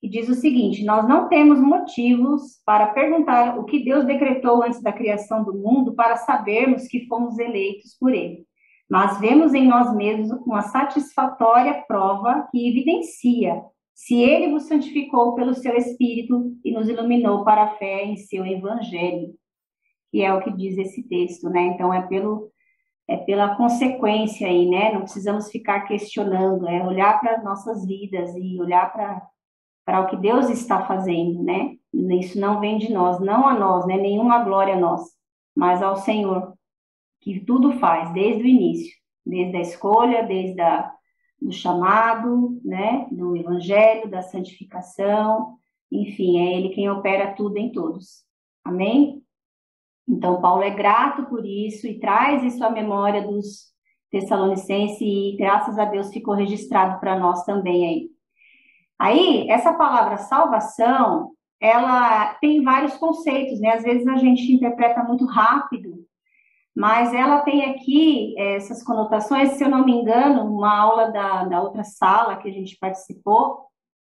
que diz o seguinte: nós não temos motivos para perguntar o que Deus decretou antes da criação do mundo para sabermos que fomos eleitos por ele. mas vemos em nós mesmos uma satisfatória prova que evidencia se ele vos santificou pelo seu Espírito e nos iluminou para a fé em seu Evangelho, que é o que diz esse texto, né? Então, é pela consequência aí, né? Não precisamos ficar questionando, é olhar para nossas vidas e olhar para o que Deus está fazendo, né? Isso não vem de nós, não a nós, né? Nenhuma glória a nós, mas ao Senhor, que tudo faz desde o início, desde a escolha, do chamado, né? Do evangelho, da santificação, enfim, é Ele quem opera tudo em todos. Amém? Então, Paulo é grato por isso e traz isso à memória dos Tessalonicenses e, graças a Deus, ficou registrado para nós também aí. Aí, essa palavra salvação, ela tem vários conceitos, né? Às vezes a gente interpreta muito rápido, mas ela tem aqui essas conotações, se eu não me engano, uma aula da outra sala que a gente participou,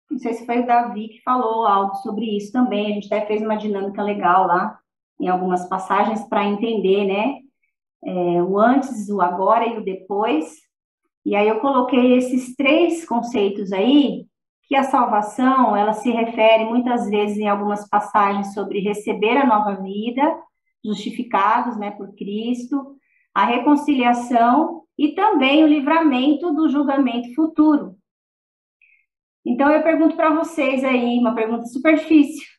não sei se foi o Davi que falou algo sobre isso também, a gente até fez uma dinâmica legal lá, em algumas passagens, para entender, né? O antes, o agora e o depois. E aí eu coloquei esses 3 conceitos aí, que a salvação, ela se refere muitas vezes em algumas passagens sobre receber a nova vida, justificados, né, por Cristo, a reconciliação e também o livramento do julgamento futuro. Então eu pergunto para vocês aí, uma pergunta super difícil.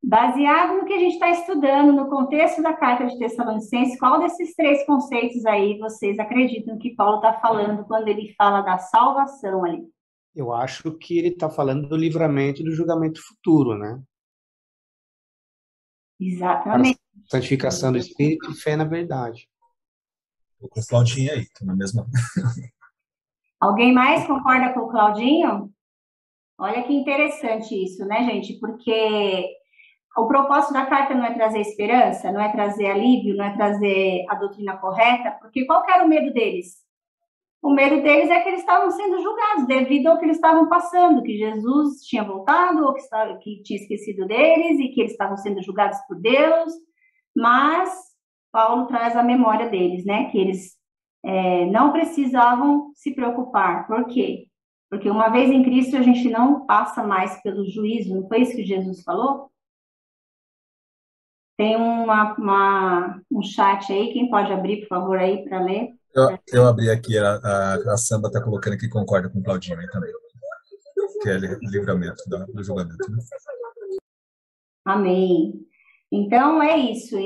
Baseado no que a gente está estudando, no contexto da carta de Tessalonicenses, qual desses 3 conceitos aí vocês acreditam que Paulo está falando quando ele fala da salvação ali? Eu acho que ele está falando do livramento e do julgamento futuro, né? Exatamente. A santificação do Espírito e fé na verdade. Vou com o Claudinho aí, tô na mesma. Alguém mais concorda com o Claudinho? Olha que interessante isso, né, gente? Porque o propósito da carta não é trazer esperança, não é trazer alívio, não é trazer a doutrina correta, porque qual que era o medo deles? O medo deles é que eles estavam sendo julgados devido ao que eles estavam passando, que Jesus tinha voltado, ou que tinha esquecido deles, e que eles estavam sendo julgados por Deus, mas Paulo traz a memória deles, né, que eles não precisavam se preocupar. Por quê? Porque uma vez em Cristo a gente não passa mais pelo juízo, não foi isso que Jesus falou? Tem um chat aí, quem pode abrir, por favor, aí para ler? Eu abri aqui, a Samba está colocando que concorda com o Claudinho aí também, que é livramento do julgamento. Né? Amém. Então, é isso.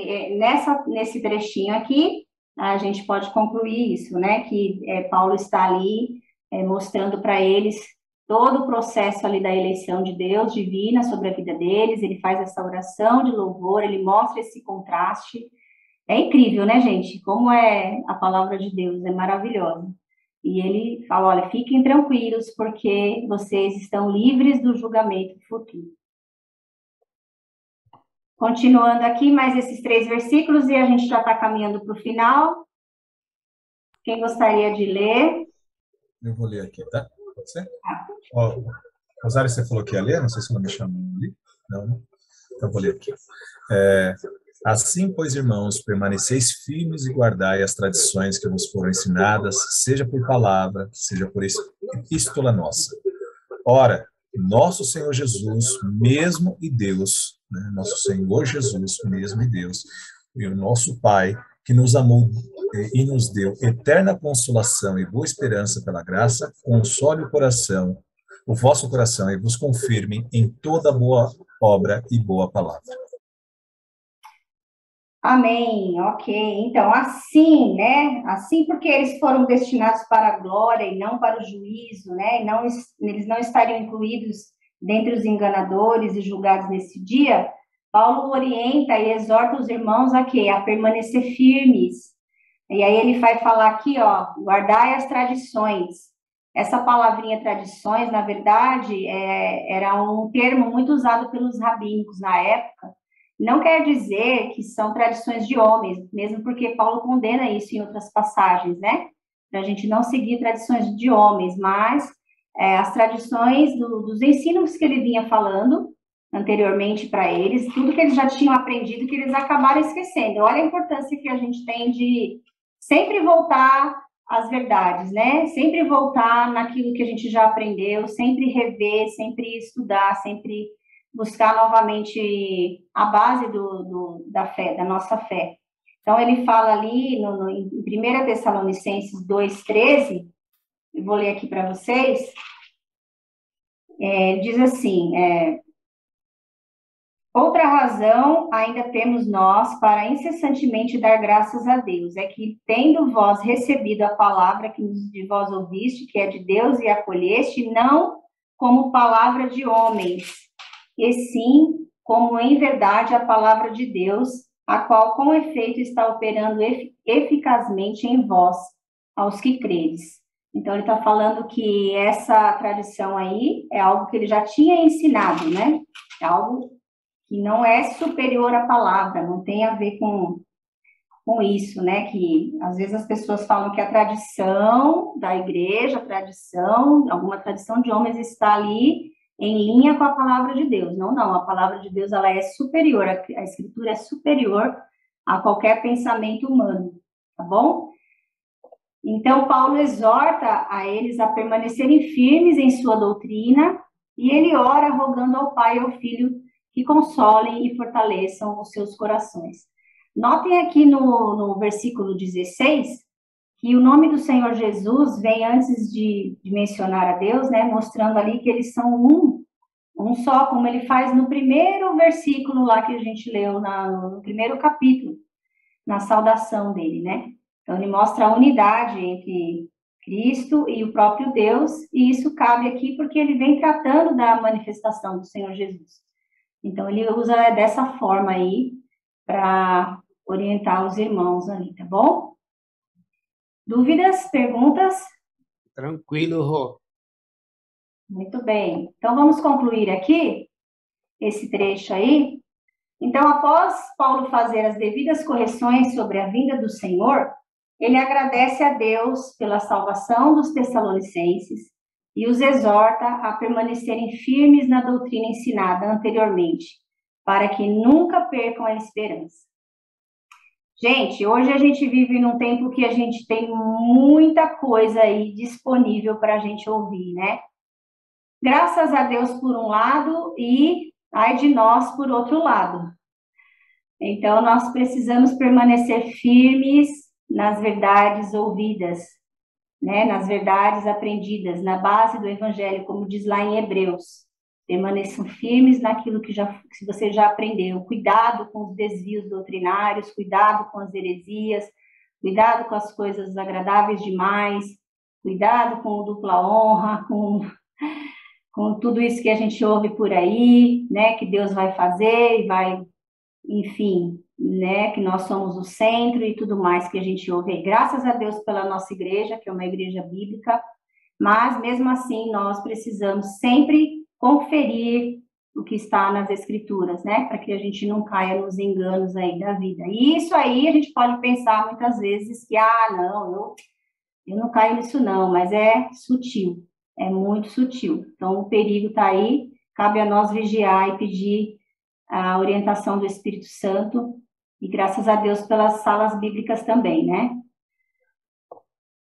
Nesse trechinho aqui, a gente pode concluir isso, né? Que Paulo está ali mostrando para eles todo o processo ali da eleição de Deus divina sobre a vida deles. Ele faz essa oração de louvor, ele mostra esse contraste. É incrível, né, gente? Como é a palavra de Deus, é maravilhosa. E ele fala, olha, fiquem tranquilos, porque vocês estão livres do julgamento futuro. Continuando aqui, mais esses 3 versículos, e a gente já está caminhando para o final. Quem gostaria de ler? Eu vou ler aqui, tá? Pode ser? Rosário, você falou que ia ler? Não sei se ela me chamou ali. Não, né? Então, vou ler aqui. Assim, pois, irmãos, permaneceis firmes e guardai as tradições que vos foram ensinadas, seja por palavra, seja por epístola nossa. Ora, nosso Senhor Jesus, mesmo e Deus, né? Nosso Senhor Jesus, mesmo e Deus, e o nosso Pai, que nos amou e nos deu eterna consolação e boa esperança pela graça, console o vosso coração, e vos confirme em toda boa obra e boa palavra. Amém, ok. Então, assim, né? Assim porque eles foram destinados para a glória e não para o juízo, né? Eles não estariam incluídos dentre os enganadores e julgados nesse dia. Paulo orienta e exorta os irmãos a quê? A permanecer firmes. E aí ele vai falar aqui, ó, guardai as tradições. Essa palavrinha tradições, na verdade, era um termo muito usado pelos rabínicos na época. Não quer dizer que são tradições de homens, mesmo porque Paulo condena isso em outras passagens, né? Para a gente não seguir tradições de homens, mas as tradições dos ensinos que ele vinha falando anteriormente para eles, tudo que eles já tinham aprendido, que eles acabaram esquecendo. Olha a importância que a gente tem de sempre voltar às verdades, né? Sempre voltar naquilo que a gente já aprendeu, sempre rever, sempre estudar, sempre buscar novamente a base da fé, da nossa fé. Então, ele fala ali em 1 Tessalonicenses 2,13, eu vou ler aqui para vocês, diz assim, outra razão ainda temos nós para incessantemente dar graças a Deus, é que, tendo vós recebido a palavra que de vós ouviste, que é de Deus e acolheste, não como palavra de homens, e sim como em verdade a palavra de Deus, a qual com efeito está operando eficazmente em vós, aos que credes. Então, ele está falando que essa tradição aí é algo que ele já tinha ensinado, né? É algo que não é superior à palavra, não tem a ver com isso, né? Que às vezes as pessoas falam que a tradição da igreja, alguma tradição de homens está ali em linha com a palavra de Deus. Não, a palavra de Deus ela é superior, a escritura é superior a qualquer pensamento humano, tá bom? Então, Paulo exorta a eles a permanecerem firmes em sua doutrina e ele ora rogando ao Pai e ao Filho que consolem e fortaleçam os seus corações. Notem aqui no versículo 16 que o nome do Senhor Jesus vem antes de mencionar a Deus, né, mostrando ali que eles são um só, como ele faz no primeiro versículo lá que a gente leu no primeiro capítulo, na saudação dele, né? Então, ele mostra a unidade entre Cristo e o próprio Deus, e isso cabe aqui porque ele vem tratando da manifestação do Senhor Jesus. Então, ele usa dessa forma aí para orientar os irmãos ali, tá bom? Dúvidas, perguntas? Tranquilo, Rô. Muito bem. Então, vamos concluir aqui esse trecho aí. Então, após Paulo fazer as devidas correções sobre a vinda do Senhor, ele agradece a Deus pela salvação dos Tessalonicenses e os exorta a permanecerem firmes na doutrina ensinada anteriormente, para que nunca percam a esperança. Gente, hoje a gente vive num tempo que a gente tem muita coisa aí disponível para a gente ouvir, né? Graças a Deus por um lado e ai de nós por outro lado. Então, nós precisamos permanecer firmes nas verdades ouvidas, né? Nas verdades aprendidas, na base do Evangelho, como diz lá em Hebreus. Permaneçam firmes naquilo que você já aprendeu. Cuidado com os desvios doutrinários, cuidado com as heresias, cuidado com as coisas agradáveis demais, cuidado com o dupla honra, com tudo isso que a gente ouve por aí, né? Que Deus vai fazer e vai, enfim, né? Que nós somos o centro e tudo mais que a gente ouve aí. Graças a Deus pela nossa igreja, que é uma igreja bíblica, mas mesmo assim nós precisamos sempre conferir o que está nas escrituras, né? Para que a gente não caia nos enganos aí da vida. E isso aí a gente pode pensar muitas vezes que, não, eu não caio nisso não, mas é sutil, é muito sutil. Então o perigo está aí, cabe a nós vigiar e pedir a orientação do Espírito Santo, e graças a Deus pelas salas bíblicas também, né?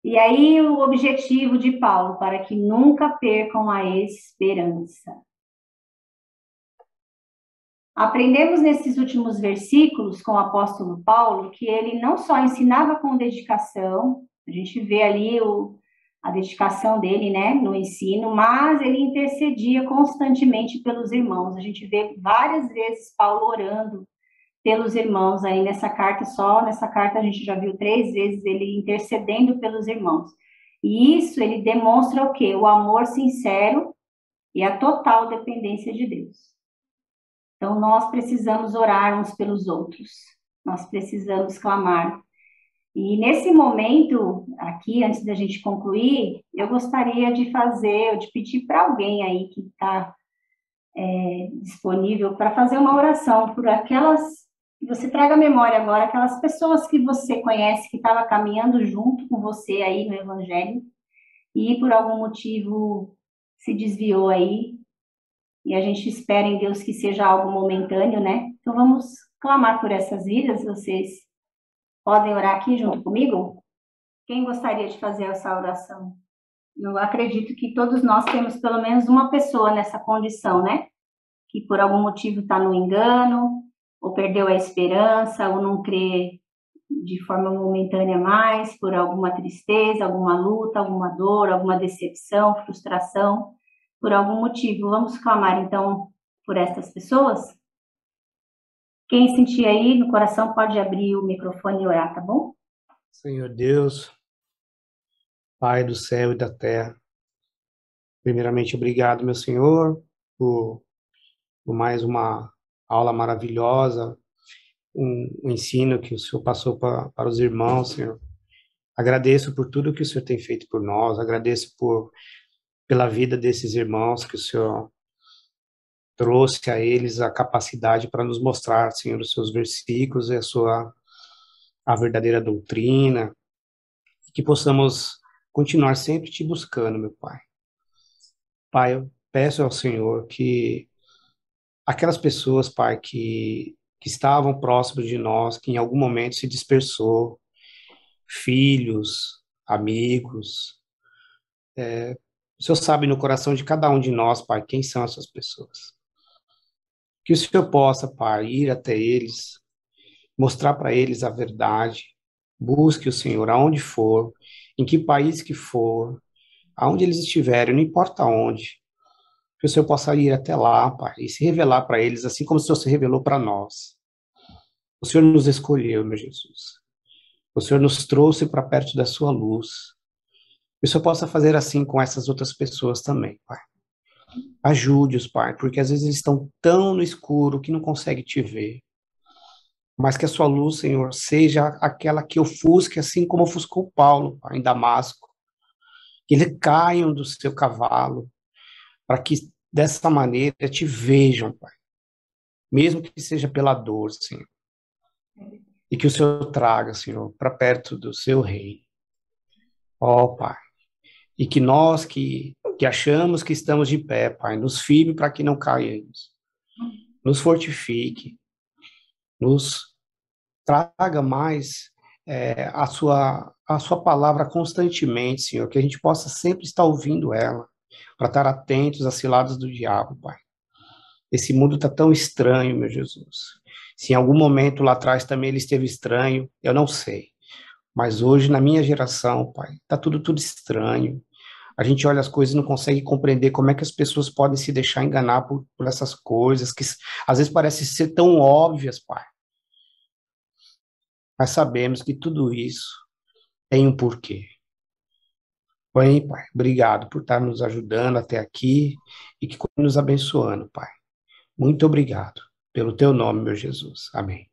E aí o objetivo de Paulo, para que nunca percam a esperança. Aprendemos nesses últimos versículos com o apóstolo Paulo que ele não só ensinava com dedicação, a gente vê ali a dedicação dele, né, no ensino, mas ele intercedia constantemente pelos irmãos. A gente vê várias vezes Paulo orando pelos irmãos aí nessa carta, só nessa carta a gente já viu 3 vezes ele intercedendo pelos irmãos. E isso ele demonstra o quê? O amor sincero e a total dependência de Deus. Então nós precisamos orar uns pelos outros. Nós precisamos clamar. E nesse momento, aqui, antes da gente concluir, eu gostaria de pedir para alguém aí que está disponível para fazer uma oração por aquelas, que você traga à memória agora, aquelas pessoas que você conhece, que estavam caminhando junto com você aí no Evangelho, e por algum motivo se desviou aí, e a gente espera em Deus que seja algo momentâneo, né? Então vamos clamar por essas vidas, vocês podem orar aqui junto comigo? Quem gostaria de fazer essa oração? Eu acredito que todos nós temos pelo menos uma pessoa nessa condição, né? Que por algum motivo está no engano, ou perdeu a esperança, ou não crê de forma momentânea mais, por alguma tristeza, alguma luta, alguma dor, alguma decepção, frustração, por algum motivo. Vamos clamar, então, por estas pessoas? Quem sentir aí no coração pode abrir o microfone e orar, tá bom? Senhor Deus, Pai do céu e da terra, primeiramente, obrigado, meu Senhor, por mais uma aula maravilhosa, um ensino que o Senhor passou para os irmãos, Senhor. Agradeço por tudo que o Senhor tem feito por nós, agradeço pela vida desses irmãos que o Senhor trouxe a eles a capacidade para nos mostrar, Senhor, os seus versículos e a verdadeira doutrina, e que possamos continuar sempre te buscando, meu Pai. Pai, eu peço ao Senhor que aquelas pessoas, Pai, que estavam próximos de nós, que em algum momento se dispersou, filhos, amigos, o Senhor sabe no coração de cada um de nós, Pai, quem são essas pessoas. Que o Senhor possa, Pai, ir até eles, mostrar para eles a verdade. Busque o Senhor aonde for, em que país que for, aonde eles estiverem, não importa onde. Que o Senhor possa ir até lá, Pai, e se revelar para eles, assim como o Senhor se revelou para nós. O Senhor nos escolheu, meu Jesus. O Senhor nos trouxe para perto da sua luz. Que o Senhor possa fazer assim com essas outras pessoas também, Pai. Ajude-os, Pai, porque às vezes eles estão tão no escuro que não conseguem te ver. Mas que a sua luz, Senhor, seja aquela que ofusque, assim como ofuscou Paulo, Pai, em Damasco. Que eles caiam do seu cavalo, para que dessa maneira te vejam, Pai. Mesmo que seja pela dor, Senhor. E que o Senhor traga, Senhor, para perto do seu reino. Ó, Pai. E que nós que achamos que estamos de pé, Pai, nos firme para que não caiamos. Nos fortifique. Nos traga mais a sua palavra constantemente, Senhor, que a gente possa sempre estar ouvindo ela, para estar atentos às ciladas do diabo, Pai. Esse mundo está tão estranho, meu Jesus. Se em algum momento lá atrás também ele esteve estranho, eu não sei. Mas hoje, na minha geração, Pai, está tudo estranho. A gente olha as coisas e não consegue compreender como é que as pessoas podem se deixar enganar por essas coisas, que às vezes parecem ser tão óbvias, Pai. Mas sabemos que tudo isso tem um porquê. Bem, Pai, obrigado por estar nos ajudando até aqui e que continue nos abençoando, Pai. Muito obrigado. Pelo teu nome, meu Jesus. Amém.